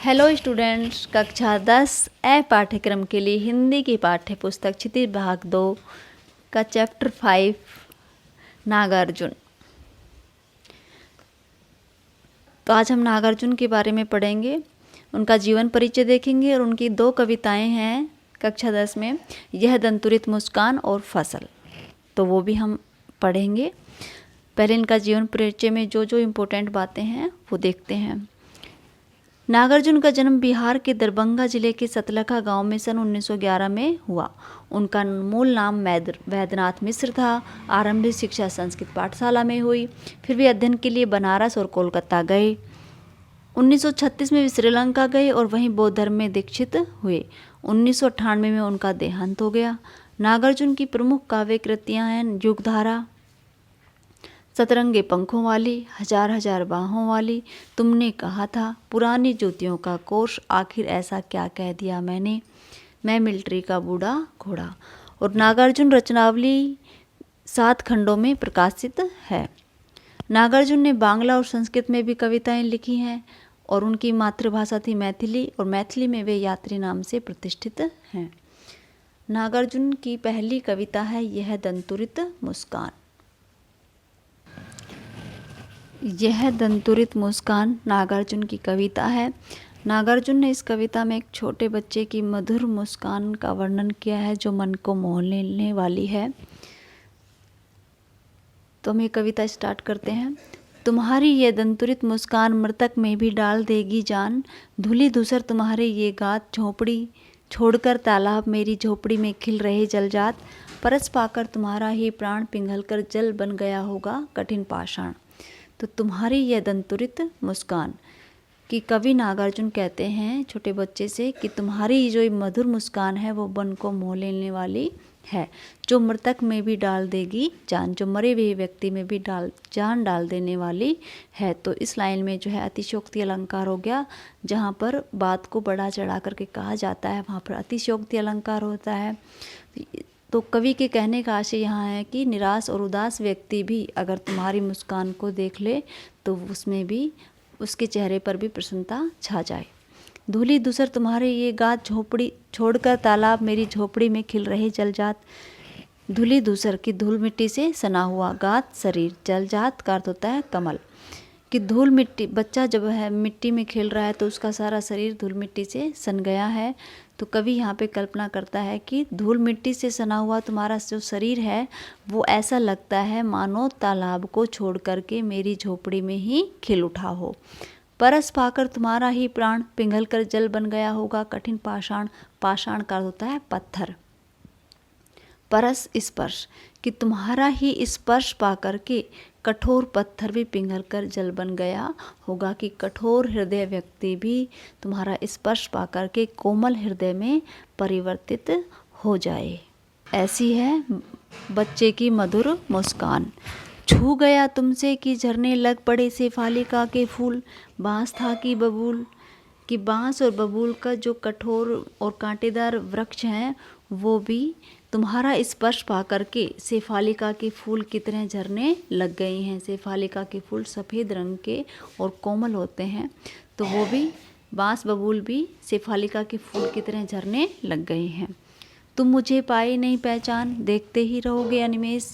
Hello students, कक्षा 10 ए पाठ्यक्रम के लिए हिंदी की पाठ्य पुस्तक क्षितिज भाग 2 का चैप्टर 5 नागार्जुन। तो आज हम नागार्जुन के बारे में पढ़ेंगे, उनका जीवन परिचय देखेंगे और उनकी 2 कविताएं हैं कक्षा 10 में, यह दंतुरित मुस्कान और फसल। तो वो भी हम पढ़ेंगे। पहले इनका जीवन परिचय में जो जो इम्पोर्टेंट बातें हैं वो देखते हैं। नागार्जुन का जन्म बिहार के दरभंगा जिले के सतलखा गांव में सन 1911 में हुआ। उनका मूल नाम वैद्यनाथ मिश्र था। आरंभिक शिक्षा संस्कृत पाठशाला में हुई, फिर वे अध्ययन के लिए बनारस और कोलकाता गए। 1936 में वे श्रीलंका गए और वहीं बौद्ध धर्म में दीक्षित हुए। 1998 में उनका देहांत हो गया। नागार्जुन की प्रमुख काव्य कृतियाँ हैं युगधारा, सतरंगे पंखों वाली, हजार हजार बाहों वाली, तुमने कहा था, पुरानी ज्योतियों का कोष, आखिर ऐसा क्या कह दिया मैंने, मैं मिलिट्री का बूढ़ा घोड़ा। और नागार्जुन रचनावली 7 खंडों में प्रकाशित है। नागार्जुन ने बांग्ला और संस्कृत में भी कविताएं लिखी हैं और उनकी मातृभाषा थी मैथिली और मैथिली में वे यात्री नाम से प्रतिष्ठित हैं। नागार्जुन की पहली कविता है यह दंतुरित मुस्कान। यह दंतुरित मुस्कान नागार्जुन की कविता है। नागार्जुन ने इस कविता में एक छोटे बच्चे की मधुर मुस्कान का वर्णन किया है जो मन को मोह लेने वाली है। तो हम ये कविता स्टार्ट करते हैं। तुम्हारी ये दंतुरित मुस्कान मृतक में भी डाल देगी जान, धुली धूसर तुम्हारे ये गात झोपड़ी, छोड़कर तालाब मेरी झोपड़ी में खिल रहे जलजात, परस पाकर तुम्हारा ही प्राण पिघल कर जल बन गया होगा कठिन पाषाण। तो तुम्हारी यह दंतुरित मुस्कान कि कवि नागार्जुन कहते हैं छोटे बच्चे से कि तुम्हारी जो मधुर मुस्कान है वो मन को मोह लेने वाली है, जो मृतक में भी डाल देगी जान, जो मरे हुए व्यक्ति में भी जान डाल देने वाली है। तो इस लाइन में जो है अतिशयोक्ति अलंकार हो गया। जहाँ पर बात को बढ़ा चढ़ा करके कहा जाता है वहाँ पर अतिशयोक्ति अलंकार होता है। तो कवि के कहने का आशय यहाँ है कि निराश और उदास व्यक्ति भी अगर तुम्हारी मुस्कान को देख ले तो उसमें भी उसके चेहरे पर भी प्रसन्नता छा जाए। धूली धूसर तुम्हारे ये गात झोपड़ी, छोड़कर तालाब मेरी झोपड़ी में खिल रहे जलजात। धूली धूसर की धूल मिट्टी से सना हुआ, गात शरीर, जलजात का अर्थ होता है कमल। कि धूल मिट्टी, बच्चा जब है मिट्टी में खेल रहा है तो उसका सारा शरीर धूल मिट्टी से सन गया है। तो कवि यहाँ पे कल्पना करता है कि धूल मिट्टी से सना हुआ तुम्हारा जो शरीर है वो ऐसा लगता है मानो तालाब को छोड़ करके मेरी झोपड़ी में ही खिल उठा हो। परस पाकर तुम्हारा ही प्राण पिघल कर जल बन गया होगा कठिन पाषाण। पाषाण का होता है पत्थर। परस स्पर्श कि तुम्हारा ही स्पर्श पा करके कठोर पत्थर भी पिघल कर जल बन गया होगा, कि कठोर हृदय व्यक्ति भी तुम्हारा स्पर्श पा करके कोमल हृदय में परिवर्तित हो जाए। ऐसी है बच्चे की मधुर मुस्कान। छू गया तुमसे कि झरने लग पड़े शेफालिका के फूल, बांस था कि बबूल, कि बांस और बबूल का जो कठोर और कांटेदार वृक्ष हैं वो भी तुम्हारा स्पर्श पा करके शेफालिका के फूल की तरह झरने लग गए हैं। शेफालिका के फूल सफ़ेद रंग के और कोमल होते हैं, तो वो भी बांस बबूल भी शेफालिका के फूल की तरह झरने लग गए हैं। तुम मुझे पाए नहीं पहचान, देखते ही रहोगे अनिमेष।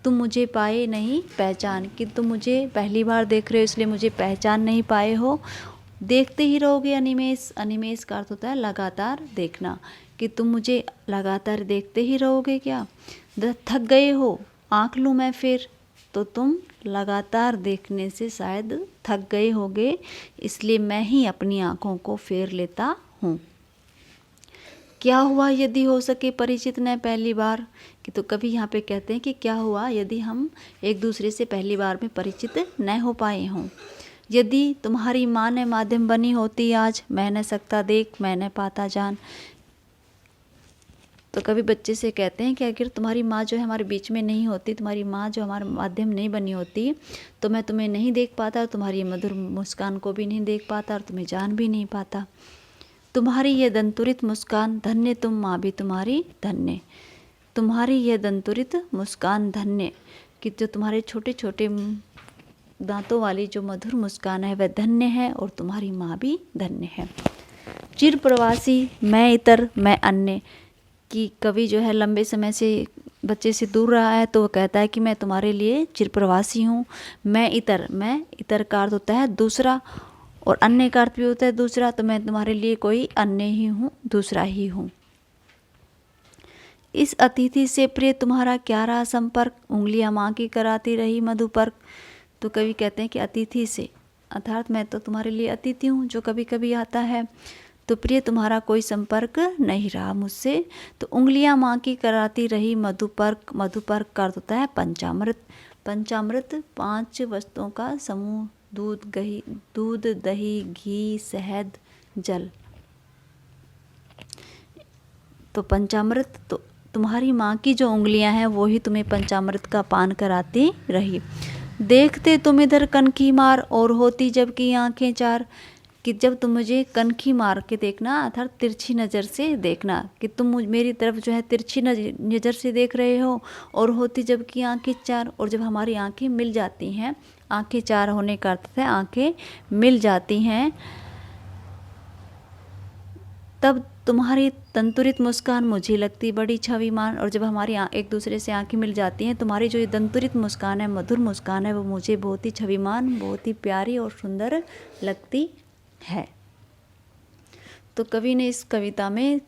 तुम मुझे पाए नहीं पहचान कि तुम मुझे पहली बार देख रहे हो इसलिए मुझे पहचान नहीं पाए हो। देखते ही रहोगे अनिमेष, अनिमेष का अर्थ होता है लगातार देखना, कि तुम मुझे लगातार देखते ही रहोगे क्या। थक गए हो, आँख लूँ मैं फिर, तो तुम लगातार देखने से शायद थक गए होगे, इसलिए मैं ही अपनी आँखों को फेर लेता हूँ। क्या हुआ यदि हो सके परिचित न पहली बार, कि तो कभी यहाँ पे कहते हैं कि क्या हुआ यदि हम एक दूसरे से पहली बार में परिचित न हो पाए हों। यदि तुम्हारी माँ ने माध्यम बनी होती आज, मैं न सकता देख मैं न पाता जान। तो कभी बच्चे से कहते हैं कि अगर तुम्हारी माँ जो है हमारे बीच में नहीं होती, तुम्हारी माँ जो हमारा माध्यम नहीं बनी होती, तो मैं तुम्हें नहीं देख पाता, तुम्हारी मधुर मुस्कान को भी नहीं देख पाता और तुम्हें जान भी नहीं पाता। तुम्हारी यह दंतुरित मुस्कान धन्य, तुम माँ भी तुम्हारी धन्य। तुम्हारी यह दंतुरित मुस्कान धन्य, कि जो तुम्हारे छोटे छोटे दांतों वाली जो मधुर मुस्कान है वह धन्य है और तुम्हारी माँ भी धन्य है। चिर प्रवासी मैं इतर मैं अन्य, कि कवि जो है लंबे समय से बच्चे से दूर रहा है तो वो कहता है कि मैं तुम्हारे लिए चिर प्रवासी हूँ। मैं इतर का अर्थ होता है दूसरा, और अन्य का अर्थ भी होता है दूसरा, तो मैं तुम्हारे लिए कोई अन्य ही हूँ, दूसरा ही हूँ। इस अतिथि से प्रिय तुम्हारा क्या रहा संपर्क, उंगलियां माँ की कराती रही मधुपर्क। तो कवि कहते हैं कि अतिथि से, अर्थात मैं तो तुम्हारे लिए अतिथि हूँ जो कभी कभी आता है, तो प्रिय तुम्हारा कोई संपर्क नहीं रहा मुझसे। तो उंगलियां माँ की कराती रही मधुपर्क, मधुपर्क का अर्थ होता है पंचामृत। पंचामृत 5 वस्तुओं का समूह, दूध दही घी शहद जल। तो पंचामृत, तो तुम्हारी माँ की जो उंगलियां हैं वो ही तुम्हें पंचामृत का पान कराती रही। देखते तुम इधर कनखी मार और होती जबकि आंखें चार, कि जब तुम मुझे कनखी मार के देखना, अर्थात तिरछी नज़र से देखना, कि तुम मेरी तरफ जो है तिरछी नज़र से देख रहे हो, और होती जबकि आंखें चार, और जब हमारी आंखें मिल जाती हैं, आंखें चार होने का अर्थ है आंखें मिल जाती हैं, तब तुम्हारी दंतुरित मुस्कान मुझे लगती बड़ी छविमान। और जब हमारी एक दूसरे से आंखें मिल जाती हैं, तुम्हारी जो ये दंतुरित मुस्कान है, मधुर मुस्कान है, वो मुझे बहुत ही छविमान, बहुत ही प्यारी और सुंदर लगती है। तो कवि ने इस कविता में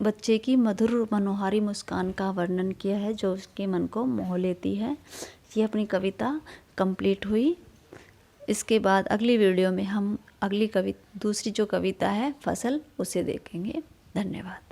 बच्चे की मधुर मनोहारी मुस्कान का वर्णन किया है जो उसके मन को मोह लेती है। ये अपनी कविता कंप्लीट हुई। इसके बाद अगली वीडियो में हम दूसरी जो कविता है फसल, उसे देखेंगे। धन्यवाद।